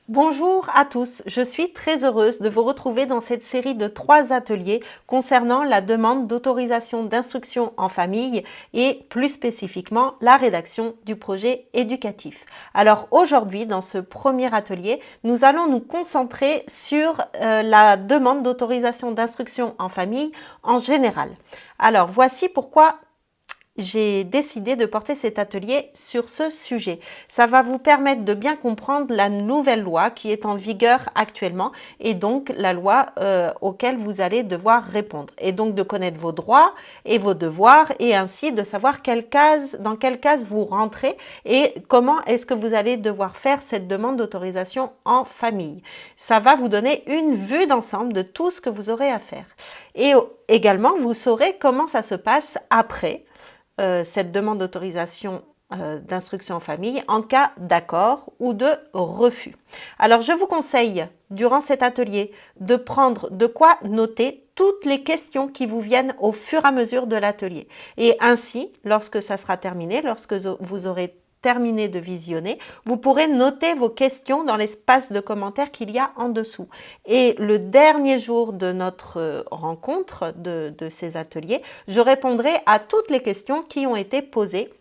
Bonjour à tous, je suis très heureuse de vous retrouver dans cette série de 3 ateliers concernant la demande d'autorisation d'instruction en famille et plus spécifiquement la rédaction du projet éducatif. Alors aujourd'hui, dans ce premier atelier, nous allons nous concentrer sur la demande d'autorisation d'instruction en famille en général. Alors voici pourquoi j'ai décidé de porter cet atelier sur ce sujet. Ça va vous permettre de bien comprendre la nouvelle loi qui est en vigueur actuellement et donc la loi auquel vous allez devoir répondre. Et donc de connaître vos droits et vos devoirs et ainsi de savoir dans quelle case vous rentrez et comment est-ce que vous allez devoir faire cette demande d'autorisation en famille. Ça va vous donner une vue d'ensemble de tout ce que vous aurez à faire. Et également, vous saurez comment ça se passe après cette demande d'autorisation d'instruction en famille en cas d'accord ou de refus. Alors je vous conseille durant cet atelier de prendre de quoi noter toutes les questions qui vous viennent au fur et à mesure de l'atelier. Et ainsi, lorsque ça sera terminé, lorsque vous aurez terminé de visionner, vous pourrez noter vos questions dans l'espace de commentaires qu'il y a en dessous. Et le dernier jour de notre rencontre de ces ateliers, je répondrai à toutes les questions qui ont été posées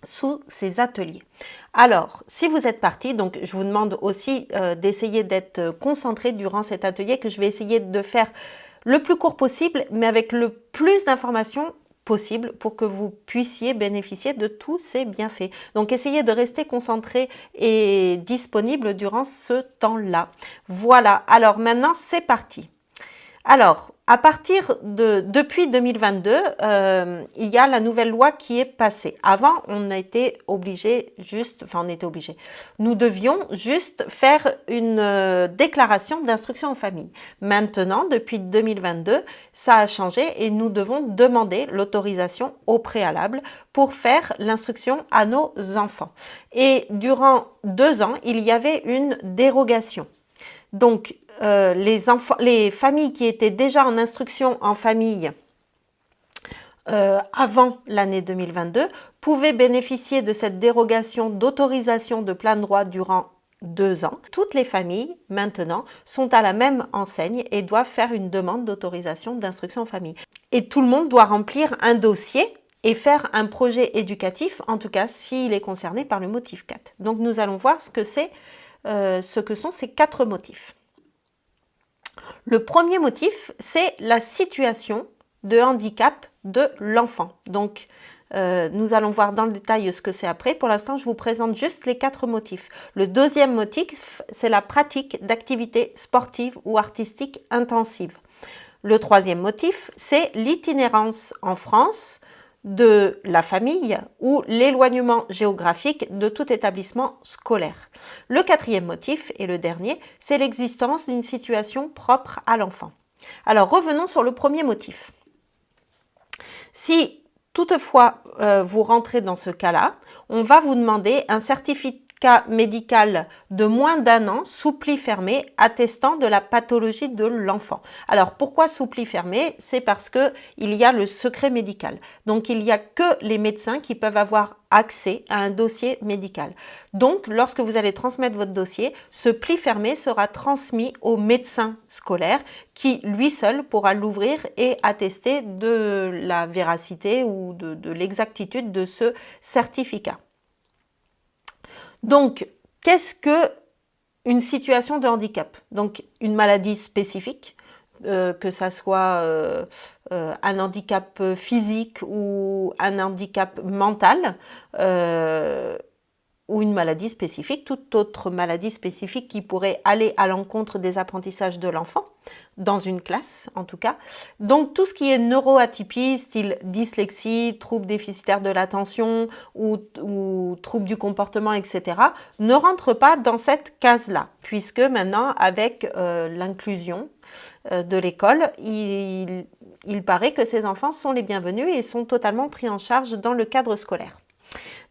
sous ces ateliers. Alors, si vous êtes parti, donc je vous demande aussi d'essayer d'être concentré durant cet atelier que je vais essayer de faire le plus court possible, mais avec le plus d'informations possible pour que vous puissiez bénéficier de tous ces bienfaits. Donc essayez de rester concentré et disponible durant ce temps-là. Voilà, alors maintenant c'est parti. Alors, depuis 2022, il y a la nouvelle loi qui est passée. Avant, on était obligé nous devions juste faire une déclaration d'instruction en famille. Maintenant, depuis 2022, ça a changé et nous devons demander l'autorisation au préalable pour faire l'instruction à nos enfants. Et durant 2 ans, il y avait une dérogation. Donc, les familles qui étaient déjà en instruction en famille avant l'année 2022 pouvaient bénéficier de cette dérogation d'autorisation de plein droit durant 2 ans. Toutes les familles, maintenant, sont à la même enseigne et doivent faire une demande d'autorisation d'instruction en famille. Et tout le monde doit remplir un dossier et faire un projet éducatif, en tout cas s'il est concerné par le motif 4. Donc nous allons voir ce que sont ces 4 motifs. Le premier motif, c'est la situation de handicap de l'enfant. Donc, nous allons voir dans le détail ce que c'est après. Pour l'instant, je vous présente juste les 4 motifs. Le deuxième motif, c'est la pratique d'activités sportives ou artistiques intensives. Le troisième motif, c'est l'itinérance en France de la famille ou l'éloignement géographique de tout établissement scolaire. Le quatrième motif, et le dernier, c'est l'existence d'une situation propre à l'enfant. Alors revenons sur le premier motif. Si toutefois vous rentrez dans ce cas-là, on va vous demander un certificat médical de moins d'1 an sous pli fermé attestant de la pathologie de l'enfant. Alors pourquoi sous pli fermé? C'est parce qu'il y a le secret médical. Donc il n'y a que les médecins qui peuvent avoir accès à un dossier médical. Donc lorsque vous allez transmettre votre dossier, ce pli fermé sera transmis au médecin scolaire qui lui seul pourra l'ouvrir et attester de la véracité ou de l'exactitude de ce certificat. Donc, qu'est-ce qu'une situation de handicap? Donc, une maladie spécifique, que ça soit un handicap physique ou un handicap mental, ou une maladie spécifique, toute autre maladie spécifique qui pourrait aller à l'encontre des apprentissages de l'enfant, dans une classe en tout cas. Donc tout ce qui est neuroatypie, style dyslexie, troubles déficitaires de l'attention ou troubles du comportement, etc., ne rentre pas dans cette case-là, puisque maintenant avec l'inclusion de l'école, il paraît que ces enfants sont les bienvenus et sont totalement pris en charge dans le cadre scolaire.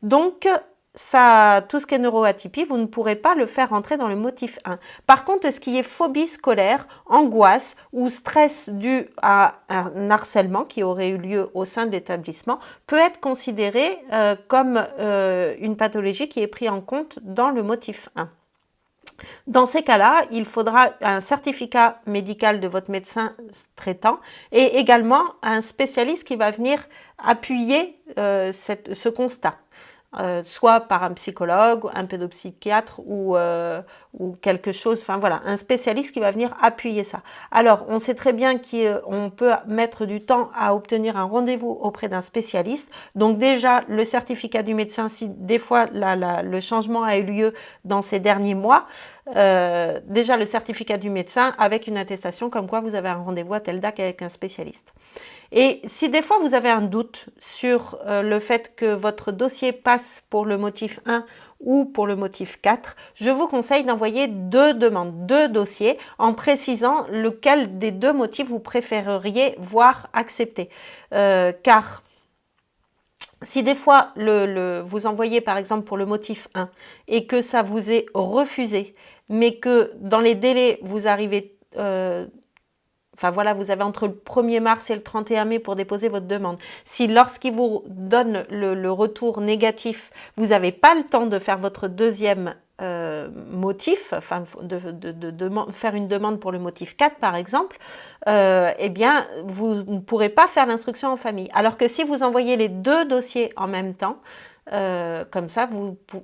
Donc, tout ce qui est neuroatypie, vous ne pourrez pas le faire rentrer dans le motif 1. Par contre, ce qui est phobie scolaire, angoisse ou stress dû à un harcèlement qui aurait eu lieu au sein de l'établissement peut être considéré comme une pathologie qui est prise en compte dans le motif 1. Dans ces cas-là, il faudra un certificat médical de votre médecin traitant et également un spécialiste qui va venir appuyer ce constat. Soit par un psychologue, un pédopsychiatre ou quelque chose, enfin voilà, un spécialiste qui va venir appuyer ça. Alors, on sait très bien qu'on peut mettre du temps à obtenir un rendez-vous auprès d'un spécialiste. Donc déjà, le certificat du médecin, si des fois le changement a eu lieu dans ces derniers mois, déjà le certificat du médecin avec une attestation comme quoi vous avez un rendez-vous à telle date avec un spécialiste. Et si des fois vous avez un doute sur le fait que votre dossier passe pour le motif 1 ou pour le motif 4, je vous conseille d'envoyer deux demandes, deux dossiers, en précisant lequel des deux motifs vous préféreriez voir accepté. Car si des fois vous envoyez par exemple pour le motif 1 et que ça vous est refusé, mais que dans les délais vous arrivez... Enfin voilà, vous avez entre le 1er mars et le 31 mai pour déposer votre demande. Si lorsqu'il vous donne le retour négatif, vous n'avez pas le temps de faire votre deuxième motif, enfin de faire une demande pour le motif 4 par exemple, eh bien vous ne pourrez pas faire l'instruction en famille. Alors que si vous envoyez les deux dossiers en même temps, comme ça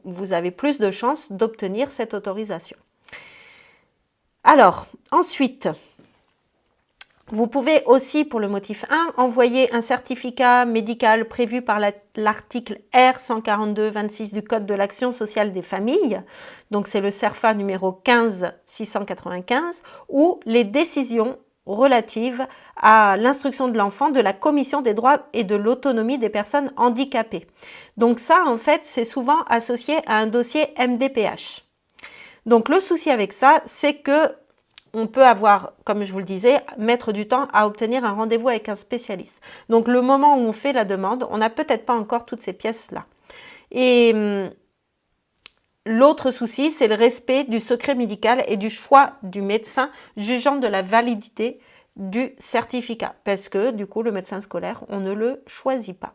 vous avez plus de chances d'obtenir cette autorisation. Alors, ensuite... Vous pouvez aussi, pour le motif 1, envoyer un certificat médical prévu par l'article R142-26 du Code de l'action sociale des familles, donc c'est le CERFA numéro 15695, ou les décisions relatives à l'instruction de l'enfant de la Commission des droits et de l'autonomie des personnes handicapées. Donc ça, en fait, c'est souvent associé à un dossier MDPH. Donc le souci avec ça, c'est que on peut avoir, comme je vous le disais, mettre du temps à obtenir un rendez-vous avec un spécialiste. Donc le moment où on fait la demande, on n'a peut-être pas encore toutes ces pièces-là. Et l'autre souci, c'est le respect du secret médical et du choix du médecin jugeant de la validité du certificat. Parce que du coup, le médecin scolaire, on ne le choisit pas.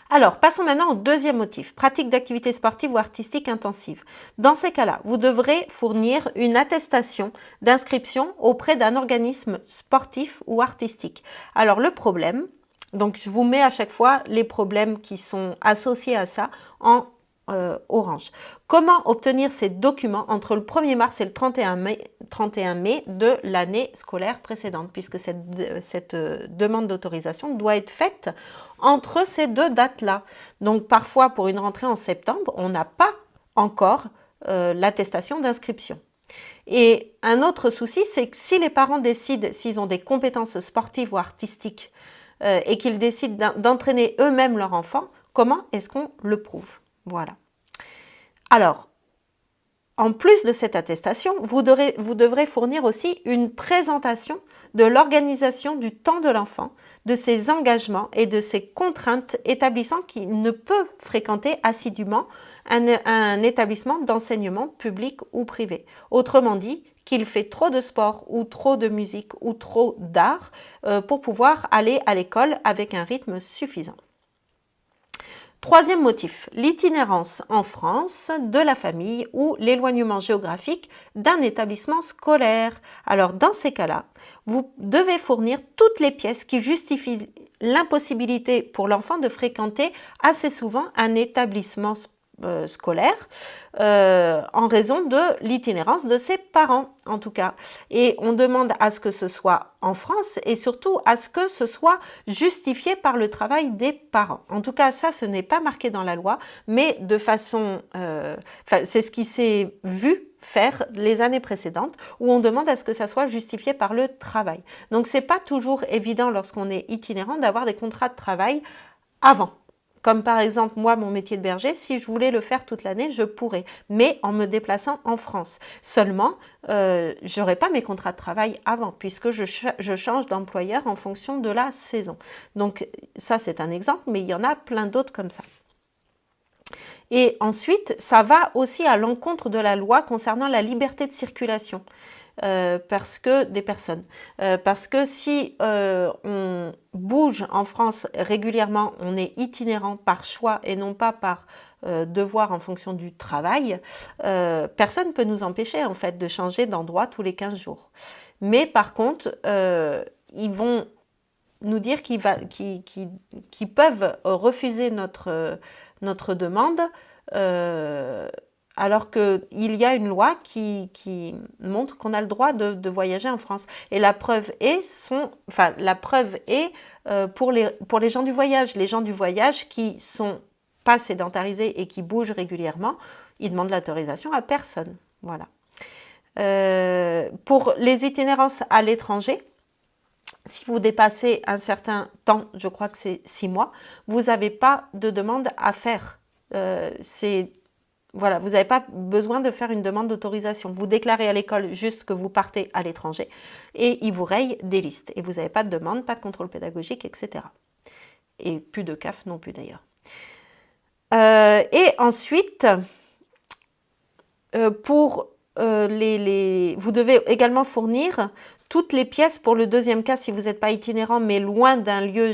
Alors, passons maintenant au deuxième motif, pratique d'activités sportives ou artistiques intensives. Dans ces cas-là, vous devrez fournir une attestation d'inscription auprès d'un organisme sportif ou artistique. Alors, le problème, donc je vous mets à chaque fois les problèmes qui sont associés à ça en orange. Comment obtenir ces documents entre le 1er mars et le 31 mai de l'année scolaire précédente, puisque cette demande d'autorisation doit être faite entre ces deux dates-là. Donc parfois, pour une rentrée en septembre, on n'a pas encore l'attestation d'inscription. Et un autre souci, c'est que si les parents décident, s'ils ont des compétences sportives ou artistiques, et qu'ils décident d'entraîner eux-mêmes leur enfant, comment est-ce qu'on le prouve? Voilà. Alors, en plus de cette attestation, vous devrez fournir aussi une présentation de l'organisation du temps de l'enfant, de ses engagements et de ses contraintes établissant qu'il ne peut fréquenter assidûment un établissement d'enseignement public ou privé. Autrement dit, qu'il fait trop de sport ou trop de musique ou trop d'art pour pouvoir aller à l'école avec un rythme suffisant. Troisième motif, l'itinérance en France de la famille ou l'éloignement géographique d'un établissement scolaire. Alors dans ces cas-là, vous devez fournir toutes les pièces qui justifient l'impossibilité pour l'enfant de fréquenter assez souvent un établissement scolaire en raison de l'itinérance de ses parents en tout cas. Et on demande à ce que ce soit en France et surtout à ce que ce soit justifié par le travail des parents. En tout cas, ça, ce n'est pas marqué dans la loi, mais de façon... c'est ce qui s'est vu faire les années précédentes, où on demande à ce que ça soit justifié par le travail. Donc, c'est pas toujours évident lorsqu'on est itinérant d'avoir des contrats de travail avant. Comme par exemple, moi, mon métier de berger, si je voulais le faire toute l'année, je pourrais, mais en me déplaçant en France. Seulement, je n'aurai pas mes contrats de travail avant, puisque je change d'employeur en fonction de la saison. Donc ça, c'est un exemple, mais il y en a plein d'autres comme ça. Et ensuite, ça va aussi à l'encontre de la loi concernant la liberté de circulation. Parce que si on bouge en France régulièrement, on est itinérant par choix et non pas par devoirs en fonction du travail, personne ne peut nous empêcher en fait de changer d'endroit tous les 15 jours. Mais par contre, ils vont nous dire qu'ils peuvent refuser notre demande, alors qu'il y a une loi qui montre qu'on a le droit de voyager en France. Et la preuve est, pour les gens du voyage. Les gens du voyage qui sont pas sédentarisés et qui bougent régulièrement, ils demandent l'autorisation à personne. Voilà. Pour les itinérances à l'étranger, si vous dépassez un certain temps, je crois que c'est 6 mois, vous n'avez pas de demande à faire. Voilà, vous n'avez pas besoin de faire une demande d'autorisation. Vous déclarez à l'école juste que vous partez à l'étranger et ils vous rayent des listes. Et vous n'avez pas de demande, pas de contrôle pédagogique, etc. Et plus de CAF non plus d'ailleurs. Et ensuite, vous devez également fournir toutes les pièces pour le deuxième cas si vous n'êtes pas itinérant mais loin d'un lieu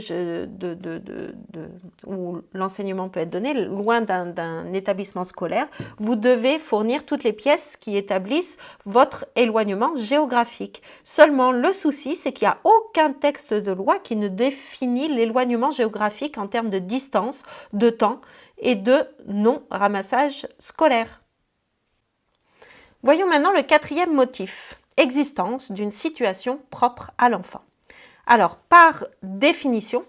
où l'enseignement peut être donné, loin d'un établissement scolaire, vous devez fournir toutes les pièces qui établissent votre éloignement géographique. Seulement le souci, c'est qu'il n'y a aucun texte de loi qui ne définit l'éloignement géographique en termes de distance, de temps et de non-ramassage scolaire. Voyons maintenant le 4e motif. Existence d'une situation propre à l'enfant. Alors, par définition,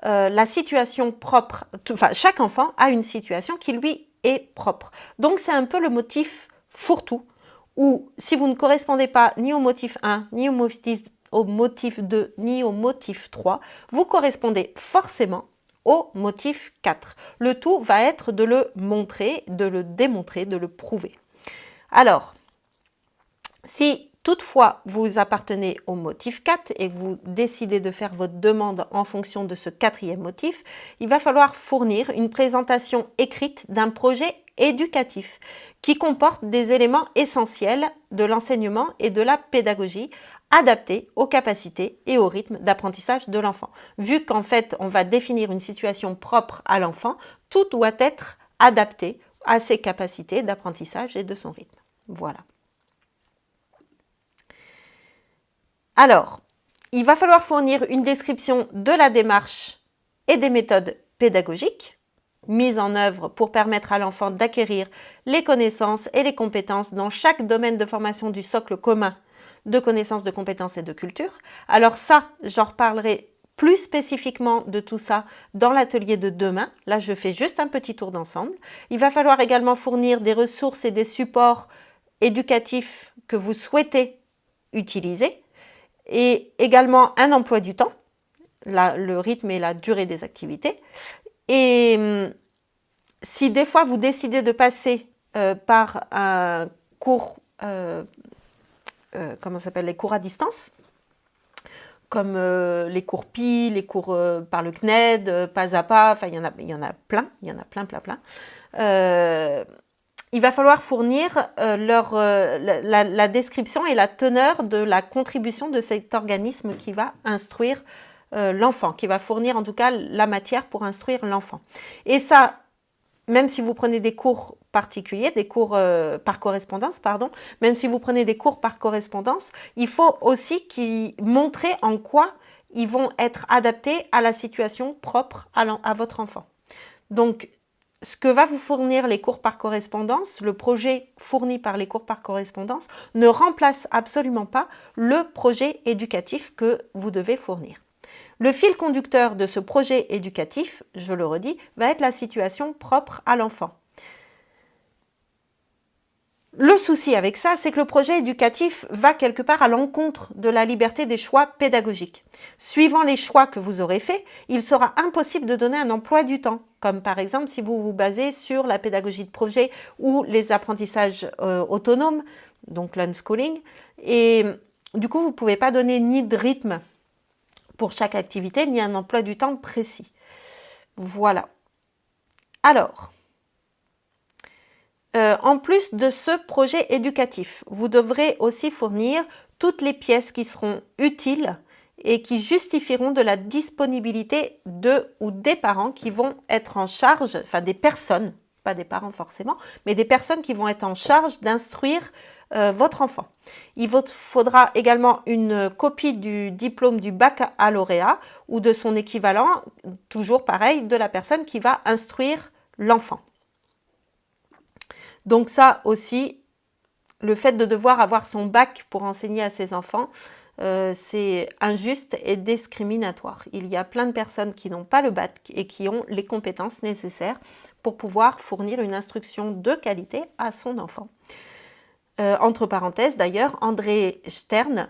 la situation propre, chaque enfant a une situation qui lui est propre. Donc, c'est un peu le motif fourre-tout, où si vous ne correspondez pas ni au motif 1, ni au motif 2, ni au motif 3, vous correspondez forcément au motif 4. Le tout va être de le montrer, de le démontrer, de le prouver. Alors, si toutefois vous appartenez au motif 4 et que vous décidez de faire votre demande en fonction de ce 4e motif, il va falloir fournir une présentation écrite d'un projet éducatif qui comporte des éléments essentiels de l'enseignement et de la pédagogie adaptés aux capacités et au rythme d'apprentissage de l'enfant. Vu qu'en fait on va définir une situation propre à l'enfant, tout doit être adapté à ses capacités d'apprentissage et de son rythme. Voilà. Alors, il va falloir fournir une description de la démarche et des méthodes pédagogiques mises en œuvre pour permettre à l'enfant d'acquérir les connaissances et les compétences dans chaque domaine de formation du socle commun de connaissances, de compétences et de culture. Alors ça, j'en reparlerai plus spécifiquement de tout ça dans l'atelier de demain. Là, je fais juste un petit tour d'ensemble. Il va falloir également fournir des ressources et des supports éducatifs que vous souhaitez utiliser, et également un emploi du temps, le rythme et la durée des activités. Et si des fois vous décidez de passer par un cours, les cours à distance, comme les cours PI, les cours par le CNED, pas à pas, enfin il y en a plein, il va falloir fournir la description et la teneur de la contribution de cet organisme qui va instruire l'enfant, qui va fournir en tout cas la matière pour instruire l'enfant. Et ça, même si vous prenez des cours particuliers, des cours par correspondance, même si vous prenez des cours par correspondance, il faut aussi montrer en quoi ils vont être adaptés à la situation propre à votre enfant. Donc, ce que va vous fournir les cours par correspondance, le projet fourni par les cours par correspondance, ne remplace absolument pas le projet éducatif que vous devez fournir. Le fil conducteur de ce projet éducatif, je le redis, va être la situation propre à l'enfant. Le souci avec ça, c'est que le projet éducatif va quelque part à l'encontre de la liberté des choix pédagogiques. Suivant les choix que vous aurez faits, il sera impossible de donner un emploi du temps, comme par exemple si vous vous basez sur la pédagogie de projet ou les apprentissages autonomes, donc l'unschooling, et du coup vous ne pouvez pas donner ni de rythme pour chaque activité, ni un emploi du temps précis. Voilà. Alors, en plus de ce projet éducatif, vous devrez aussi fournir toutes les pièces qui seront utiles et qui justifieront de la disponibilité de ou des parents qui vont être en charge, enfin des personnes, pas des parents forcément, mais des personnes qui vont être en charge d'instruire votre enfant. Il vous faudra également une copie du diplôme du baccalauréat ou de son équivalent, toujours pareil, de la personne qui va instruire l'enfant. Donc ça aussi, le fait de devoir avoir son bac pour enseigner à ses enfants, c'est injuste et discriminatoire. Il y a plein de personnes qui n'ont pas le bac et qui ont les compétences nécessaires pour pouvoir fournir une instruction de qualité à son enfant. Entre parenthèses, d'ailleurs, André Stern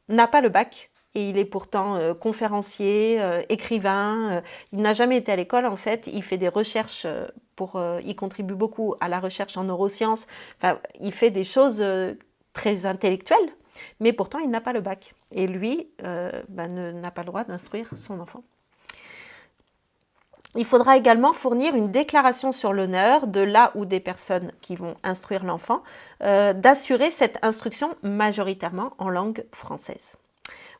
n'a pas le bac et il est pourtant conférencier, écrivain. Il n'a jamais été à l'école, en fait. Il fait des recherches, il contribue beaucoup à la recherche en neurosciences. Enfin, il fait des choses très intellectuelles, mais pourtant, il n'a pas le bac. Et lui n'a pas le droit d'instruire son enfant. Il faudra également fournir une déclaration sur l'honneur de la ou des personnes qui vont instruire l'enfant, d'assurer cette instruction majoritairement en langue française.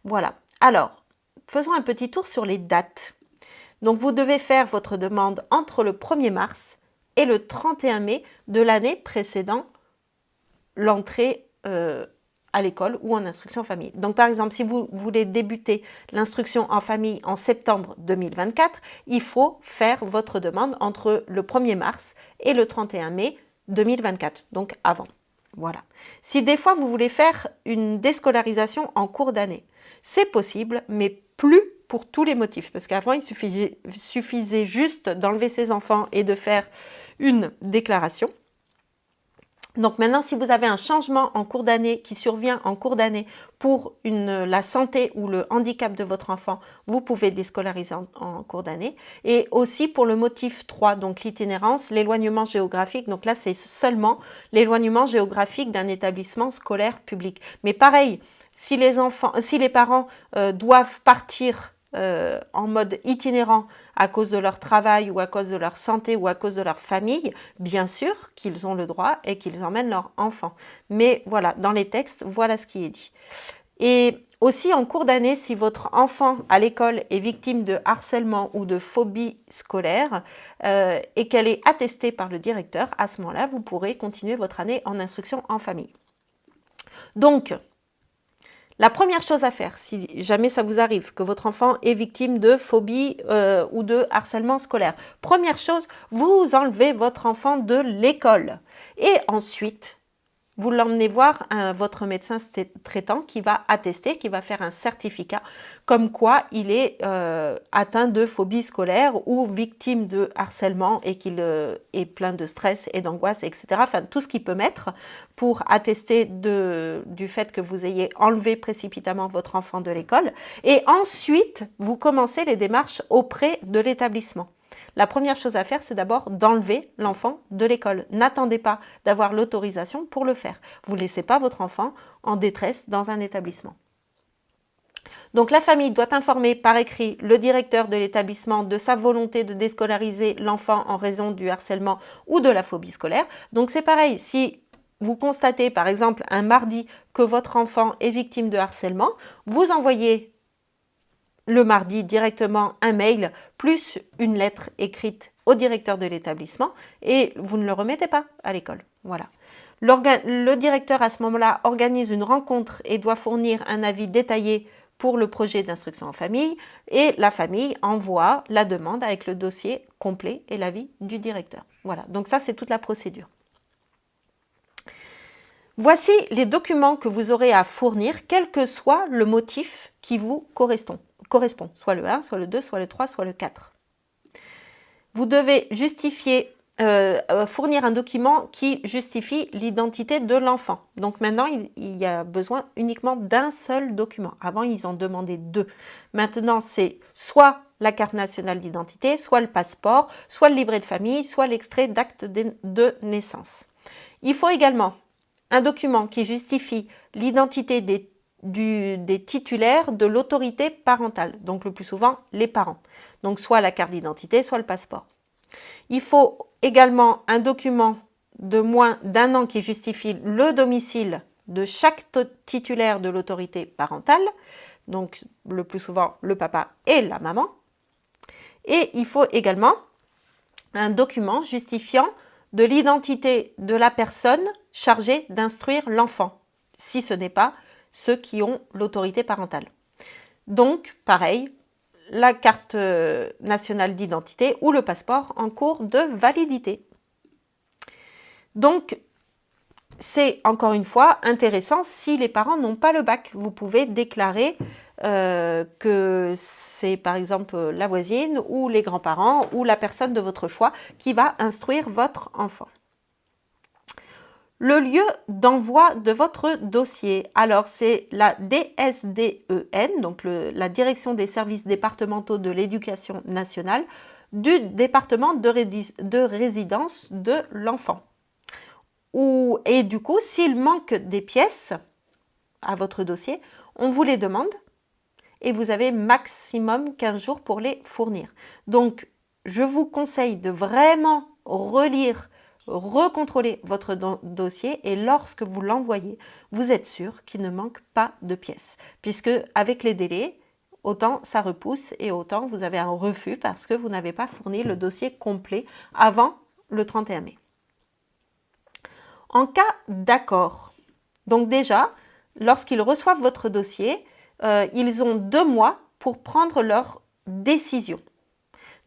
Voilà. Alors, faisons un petit tour sur les dates. Donc, vous devez faire votre demande entre le 1er mars et le 31 mai de l'année précédant l'entrée à l'école ou en instruction en famille. Donc par exemple, si vous voulez débuter l'instruction en famille en septembre 2024, il faut faire votre demande entre le 1er mars et le 31 mai 2024, donc avant. Voilà. Si des fois vous voulez faire une déscolarisation en cours d'année, c'est possible, mais plus pour tous les motifs. Parce qu'avant, il suffisait juste d'enlever ses enfants et de faire une déclaration. Donc maintenant, si vous avez un changement en cours d'année qui survient en cours d'année pour la santé ou le handicap de votre enfant, vous pouvez déscolariser en cours d'année. Et aussi pour le motif 3, donc l'itinérance, l'éloignement géographique. Donc là, c'est seulement l'éloignement géographique d'un établissement scolaire public. Mais pareil, si les parents doivent partir en mode itinérant à cause de leur travail ou à cause de leur santé ou à cause de leur famille, bien sûr qu'ils ont le droit et qu'ils emmènent leur enfant. Mais voilà, dans les textes, voilà ce qui est dit. Et aussi en cours d'année, si votre enfant à l'école est victime de harcèlement ou de phobie scolaire et qu'elle est attestée par le directeur, à ce moment-là, vous pourrez continuer votre année en instruction en famille. Donc, la première chose à faire, si jamais ça vous arrive, que votre enfant est victime de phobie ou de harcèlement scolaire, première chose, vous enlevez votre enfant de l'école. Et ensuite, vous l'emmenez voir votre médecin traitant qui va attester, qui va faire un certificat comme quoi il est atteint de phobie scolaire ou victime de harcèlement et qu'il est plein de stress et d'angoisse, etc. Enfin, tout ce qu'il peut mettre pour attester du fait que vous ayez enlevé précipitamment votre enfant de l'école. Et ensuite, vous commencez les démarches auprès de l'établissement. La première chose à faire, c'est d'abord d'enlever l'enfant de l'école. N'attendez pas d'avoir l'autorisation pour le faire. Vous ne laissez pas votre enfant en détresse dans un établissement. Donc la famille doit informer par écrit le directeur de l'établissement de sa volonté de déscolariser l'enfant en raison du harcèlement ou de la phobie scolaire. Donc c'est pareil, si vous constatez par exemple un mardi que votre enfant est victime de harcèlement, vous envoyez le mardi directement un mail plus une lettre écrite au directeur de l'établissement et vous ne le remettez pas à l'école. Voilà. Le directeur à ce moment-là organise une rencontre et doit fournir un avis détaillé pour le projet d'instruction en famille et la famille envoie la demande avec le dossier complet et l'avis du directeur. Voilà, donc ça c'est toute la procédure. Voici les documents que vous aurez à fournir, quel que soit le motif qui vous correspond, soit le 1, soit le 2, soit le 3, soit le 4. Vous devez fournir un document qui justifie l'identité de l'enfant. Donc maintenant, il y a besoin uniquement d'un seul document. Avant, ils en demandaient 2. Maintenant, c'est soit la carte nationale d'identité, soit le passeport, soit le livret de famille, soit l'extrait d'acte de naissance. Il faut également un document qui justifie l'identité des titulaires de l'autorité parentale, donc le plus souvent les parents. Donc soit la carte d'identité, soit le passeport. Il faut également un document de moins d'1 an qui justifie le domicile de chaque titulaire de l'autorité parentale, donc le plus souvent le papa et la maman. Et il faut également un document justifiant de l'identité de la personne chargée d'instruire l'enfant, si ce n'est pas ceux qui ont l'autorité parentale. Donc, pareil, la carte nationale d'identité ou le passeport en cours de validité. Donc, c'est encore une fois intéressant si les parents n'ont pas le bac. Vous pouvez déclarer que c'est par exemple la voisine ou les grands-parents ou la personne de votre choix qui va instruire votre enfant. Le lieu d'envoi de votre dossier, alors c'est la DSDEN, donc la Direction des services départementaux de l'éducation nationale du département de résidence de l'enfant. Et du coup, s'il manque des pièces à votre dossier, on vous les demande et vous avez maximum 15 jours pour les fournir. Donc, je vous conseille de vraiment relire, recontrôler votre dossier et lorsque vous l'envoyez, vous êtes sûr qu'il ne manque pas de pièces. Puisque avec les délais, autant ça repousse et autant vous avez un refus parce que vous n'avez pas fourni le dossier complet avant le 31 mai. En cas d'accord, donc déjà, lorsqu'ils reçoivent votre dossier, ils ont 2 mois pour prendre leur décision.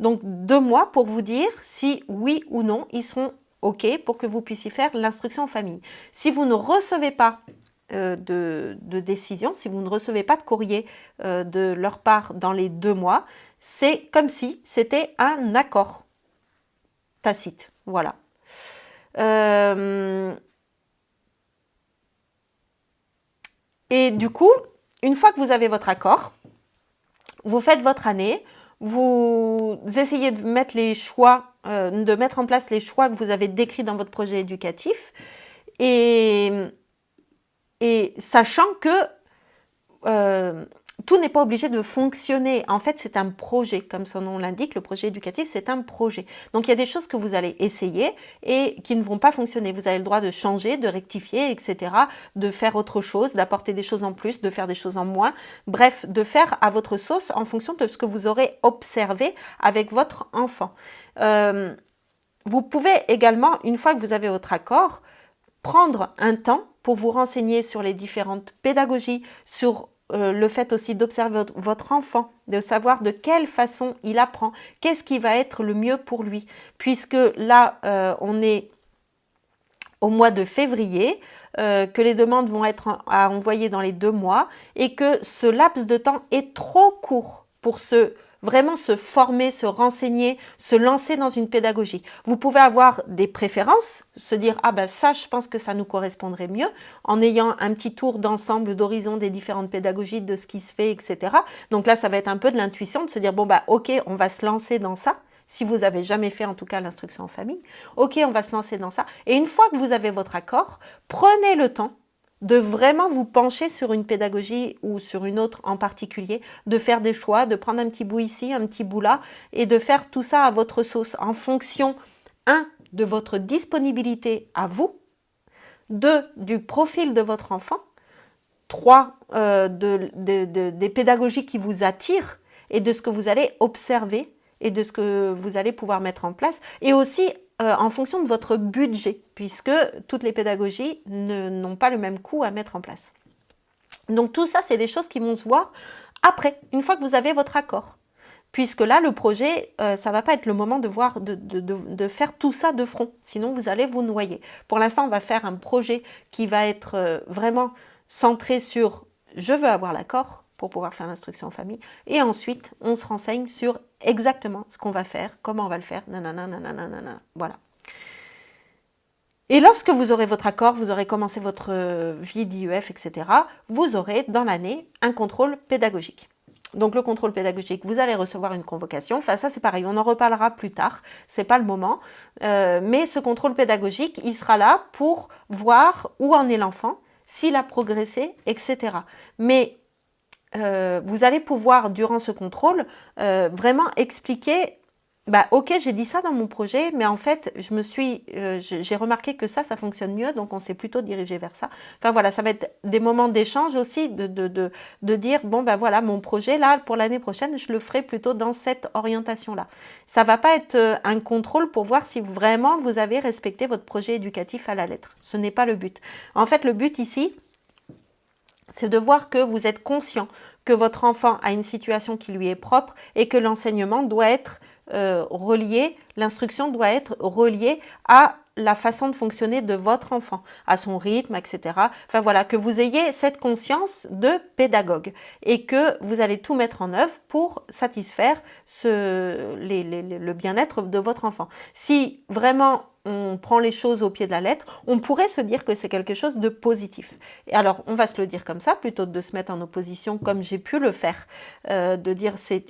Donc 2 mois pour vous dire si oui ou non ils seront OK pour que vous puissiez faire l'instruction en famille. Si vous ne recevez pas de décision, si vous ne recevez pas de courrier de leur part dans les 2 mois, c'est comme si c'était un accord tacite. Voilà. Et du coup, une fois que vous avez votre accord, vous faites votre année, vous essayez de mettre les choix, de mettre en place les choix que vous avez décrits dans votre projet éducatif, et sachant que tout n'est pas obligé de fonctionner. En fait, c'est un projet, comme son nom l'indique, le projet éducatif, c'est un projet. Donc, il y a des choses que vous allez essayer et qui ne vont pas fonctionner. Vous avez le droit de changer, de rectifier, etc., de faire autre chose, d'apporter des choses en plus, de faire des choses en moins. Bref, de faire à votre sauce en fonction de ce que vous aurez observé avec votre enfant. Vous pouvez également, une fois que vous avez votre accord, prendre un temps pour vous renseigner sur les différentes pédagogies, sur le fait aussi d'observer votre enfant, de savoir de quelle façon il apprend, qu'est-ce qui va être le mieux pour lui. Puisque là, on est au mois de février, que les demandes vont être à envoyer dans les 2 mois et que ce laps de temps est trop court pour vraiment se former, se renseigner, se lancer dans une pédagogie. Vous pouvez avoir des préférences, se dire « Ah ben ça, je pense que ça nous correspondrait mieux » en ayant un petit tour d'ensemble, d'horizon des différentes pédagogies, de ce qui se fait, etc. Donc là, ça va être un peu de l'intuition, de se dire « Bon, bah ok, on va se lancer dans ça ». Si vous n'avez jamais fait en tout cas l'instruction en famille, ok, on va se lancer dans ça. Et une fois que vous avez votre accord, prenez le temps de vraiment vous pencher sur une pédagogie ou sur une autre en particulier, de faire des choix, de prendre un petit bout ici, un petit bout là, et de faire tout ça à votre sauce en fonction, 1, de votre disponibilité à vous, 2, du profil de votre enfant, 3, des pédagogies qui vous attirent et de ce que vous allez observer et de ce que vous allez pouvoir mettre en place, et aussi en fonction de votre budget, puisque toutes les pédagogies n'ont pas le même coût à mettre en place. Donc tout ça, c'est des choses qui vont se voir après, une fois que vous avez votre accord. Puisque là, le projet, ça ne va pas être le moment de faire tout ça de front, sinon vous allez vous noyer. Pour l'instant, on va faire un projet qui va être vraiment centré sur « je veux avoir l'accord » pour pouvoir faire l'instruction en famille. Et ensuite, on se renseigne sur exactement ce qu'on va faire, comment on va le faire, nanana, nanana, nanana, voilà. Et lorsque vous aurez votre accord, vous aurez commencé votre vie d'IEF, etc., vous aurez dans l'année un contrôle pédagogique. Donc le contrôle pédagogique, vous allez recevoir une convocation. Enfin ça c'est pareil, on en reparlera plus tard, c'est pas le moment. Mais ce contrôle pédagogique, il sera là pour voir où en est l'enfant, s'il a progressé, etc. Mais vous allez pouvoir, durant ce contrôle, vraiment expliquer bah, ok, j'ai dit ça dans mon projet, mais en fait, j'ai remarqué que ça fonctionne mieux, donc on s'est plutôt dirigé vers ça. Enfin voilà, ça va être des moments d'échange aussi, de dire, bon ben voilà, mon projet là, pour l'année prochaine, je le ferai plutôt dans cette orientation-là. Ça va pas être un contrôle pour voir si vraiment vous avez respecté votre projet éducatif à la lettre. Ce n'est pas le but. En fait, le but ici, c'est de voir que vous êtes conscient que votre enfant a une situation qui lui est propre et que l'enseignement doit être relié, l'instruction doit être reliée à la façon de fonctionner de votre enfant, à son rythme, etc. Enfin voilà, que vous ayez cette conscience de pédagogue et que vous allez tout mettre en œuvre pour satisfaire le bien-être de votre enfant. Si vraiment on prend les choses au pied de la lettre, on pourrait se dire que c'est quelque chose de positif. Et alors, on va se le dire comme ça, plutôt que de se mettre en opposition comme j'ai pu le faire, de dire c'est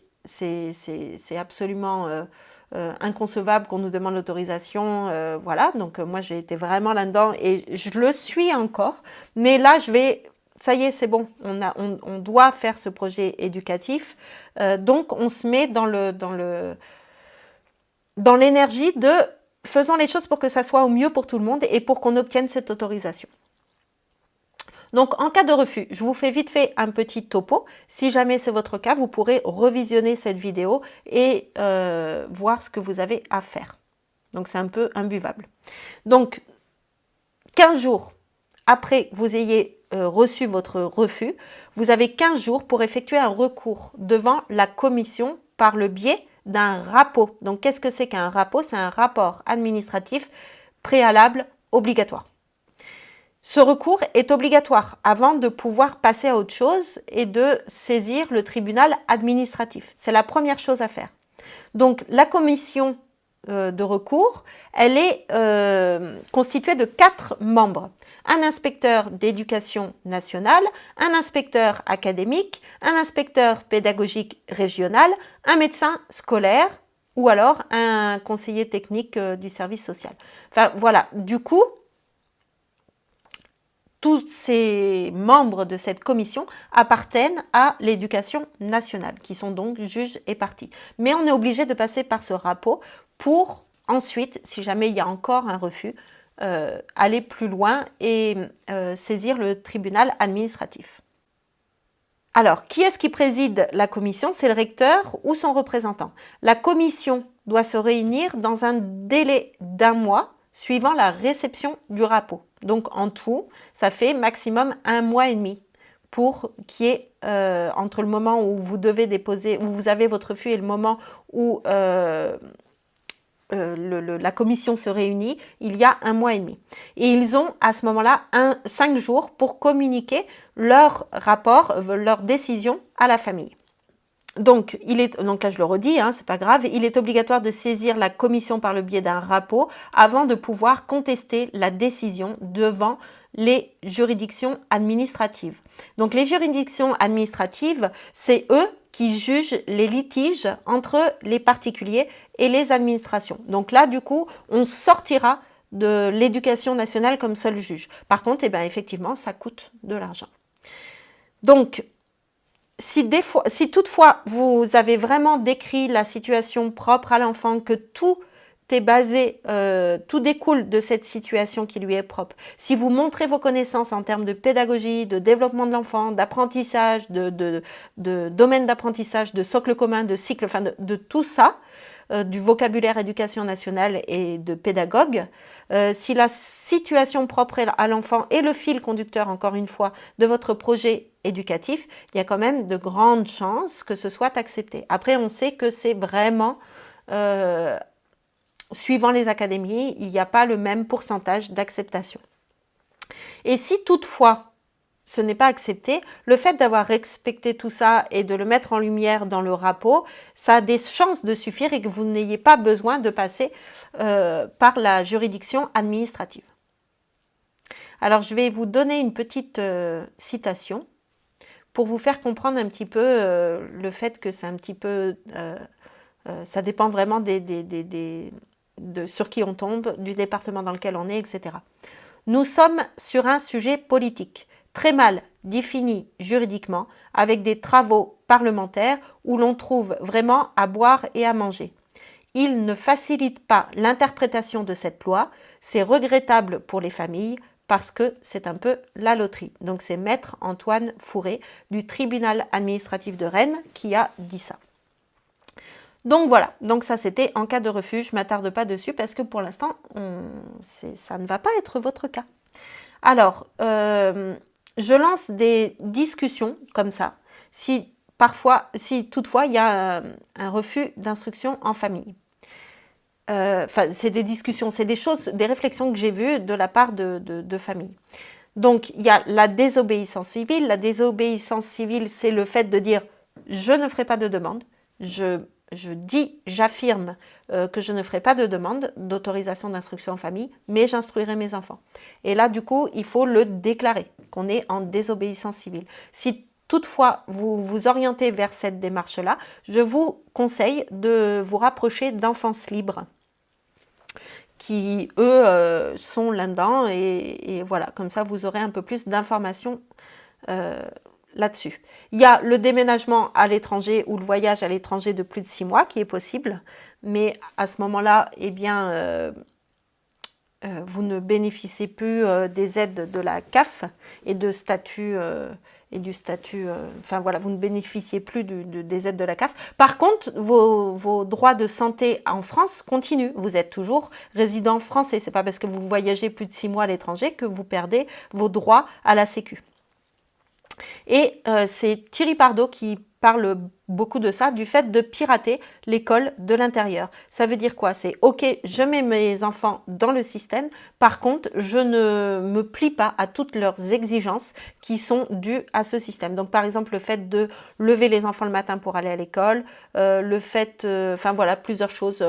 absolument inconcevable qu'on nous demande l'autorisation, voilà. Donc moi j'ai été vraiment là-dedans et je le suis encore, mais là ça y est, c'est bon, on doit faire ce projet éducatif, donc on se met dans l'énergie de faisons les choses pour que ça soit au mieux pour tout le monde et pour qu'on obtienne cette autorisation. Donc, en cas de refus, je vous fais vite fait un petit topo. Si jamais c'est votre cas, vous pourrez revisionner cette vidéo et voir ce que vous avez à faire. Donc, c'est un peu imbuvable. Donc, 15 jours après que vous ayez reçu votre refus, vous avez 15 jours pour effectuer un recours devant la commission par le biais d'un RAPO. Donc, qu'est-ce que c'est qu'un RAPO? C'est un rapport administratif préalable obligatoire. Ce recours est obligatoire avant de pouvoir passer à autre chose et de saisir le tribunal administratif. C'est la première chose à faire. Donc, la commission de recours, elle est constituée de 4 membres. Un inspecteur d'éducation nationale, un inspecteur académique, un inspecteur pédagogique régional, un médecin scolaire ou alors un conseiller technique du service social. Enfin, voilà, du coup, tous ces membres de cette commission appartiennent à l'éducation nationale, qui sont donc juges et parties. Mais on est obligé de passer par ce RAPO pour ensuite, si jamais il y a encore un refus, aller plus loin et saisir le tribunal administratif. Alors, qui est-ce qui préside la commission? C'est le recteur ou son représentant. La commission doit se réunir dans un délai d'1 mois suivant la réception du RAPO. Donc, en tout, ça fait maximum 1 mois et demi pour qu'il y ait, entre le moment où vous devez déposer, où vous avez votre refus et le moment où la commission se réunit, il y a 1 mois et demi. Et ils ont à ce moment-là 5 jours pour communiquer leur rapport, leur décision à la famille. Donc là je le redis, hein, c'est pas grave, il est obligatoire de saisir la commission par le biais d'un RAPO avant de pouvoir contester la décision devant les juridictions administratives. Donc les juridictions administratives, c'est eux qui jugent les litiges entre les particuliers et les administrations. Donc là, du coup, on sortira de l'éducation nationale comme seul juge. Par contre, effectivement, ça coûte de l'argent. Donc, si toutefois vous avez vraiment décrit la situation propre à l'enfant, que tout est basé, tout découle de cette situation qui lui est propre, si vous montrez vos connaissances en termes de pédagogie, de développement de l'enfant, d'apprentissage, de domaine d'apprentissage, de socle commun, de cycle, enfin de tout ça, du vocabulaire éducation nationale et de pédagogue, si la situation propre à l'enfant est le fil conducteur, encore une fois, de votre projet éducatif, il y a quand même de grandes chances que ce soit accepté. Après, on sait que c'est vraiment, suivant les académies, il n'y a pas le même pourcentage d'acceptation. Et si toutefois, ce n'est pas accepté, le fait d'avoir respecté tout ça et de le mettre en lumière dans le RAPO, ça a des chances de suffire et que vous n'ayez pas besoin de passer par la juridiction administrative. Alors, je vais vous donner une petite citation pour vous faire comprendre un petit peu le fait que c'est un petit peu... ça dépend vraiment sur qui on tombe, du département dans lequel on est, etc. Nous sommes sur un sujet politique, très mal défini juridiquement, avec des travaux parlementaires où l'on trouve vraiment à boire et à manger. il ne facilite pas l'interprétation de cette loi. C'est regrettable pour les familles parce que c'est un peu la loterie. Donc c'est Maître Antoine Fourré du tribunal administratif de Rennes qui a dit ça. Donc voilà, donc ça c'était en cas de refus, je ne m'attarde pas dessus parce que pour l'instant, ça ne va pas être votre cas. Alors, je lance des discussions comme ça, si toutefois il y a un refus d'instruction en famille. Enfin, c'est des discussions, c'est des choses, des réflexions que j'ai vues de la part de familles. Donc, il y a la désobéissance civile. La désobéissance civile, c'est le fait de dire « je ne ferai pas de demande ». J'affirme que je ne ferai pas de demande d'autorisation d'instruction en famille, mais j'instruirai mes enfants. Et là, du coup, il faut le déclarer, qu'on est en désobéissance civile. Si toutefois vous vous orientez vers cette démarche-là, je vous conseille de vous rapprocher d'Enfance Libre, qui, eux, sont là-dedans. Et voilà, comme ça, vous aurez un peu plus d'informations là-dessus. Il y a le déménagement à l'étranger ou le voyage à l'étranger de plus de 6 mois qui est possible, mais à ce moment-là, eh bien, vous ne bénéficiez plus des aides de la CAF et du statut, enfin voilà, vous ne bénéficiez plus des aides de la CAF. Par contre, vos droits de santé en France continuent. Vous êtes toujours résident français. C'est pas parce que vous voyagez plus de 6 mois à l'étranger que vous perdez vos droits à la Sécu. Et c'est Thierry Pardo qui parle beaucoup de ça, du fait de pirater l'école de l'intérieur. Ça veut dire quoi? C'est ok, je mets mes enfants dans le système, par contre, je ne me plie pas à toutes leurs exigences qui sont dues à ce système. Donc par exemple, le fait de lever les enfants le matin pour aller à l'école, le fait, enfin voilà, plusieurs choses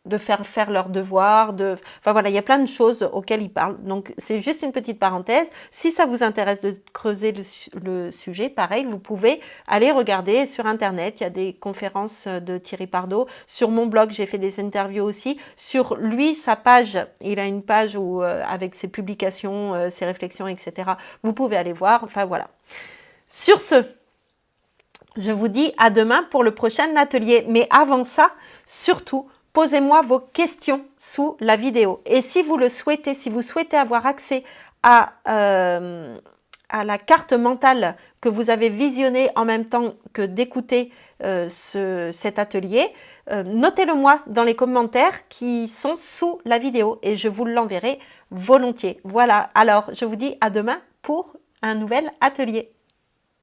de faire leurs devoirs, enfin voilà, il y a plein de choses auxquelles il parle. Donc c'est juste une petite parenthèse. Si ça vous intéresse de creuser le sujet, pareil, vous pouvez aller regarder sur internet, il y a des conférences de Thierry Pardo. Sur mon blog, j'ai fait des interviews aussi. Sur lui, sa page, il a une page où, avec ses publications, ses réflexions, etc. Vous pouvez aller voir, enfin voilà. Sur ce, je vous dis à demain pour le prochain atelier. Mais avant ça, surtout, posez-moi vos questions sous la vidéo. Et si vous le souhaitez, si vous souhaitez avoir accès à la carte mentale que vous avez visionnée en même temps que d'écouter cet atelier, notez-le moi dans les commentaires qui sont sous la vidéo et je vous l'enverrai volontiers. Voilà, alors je vous dis à demain pour un nouvel atelier.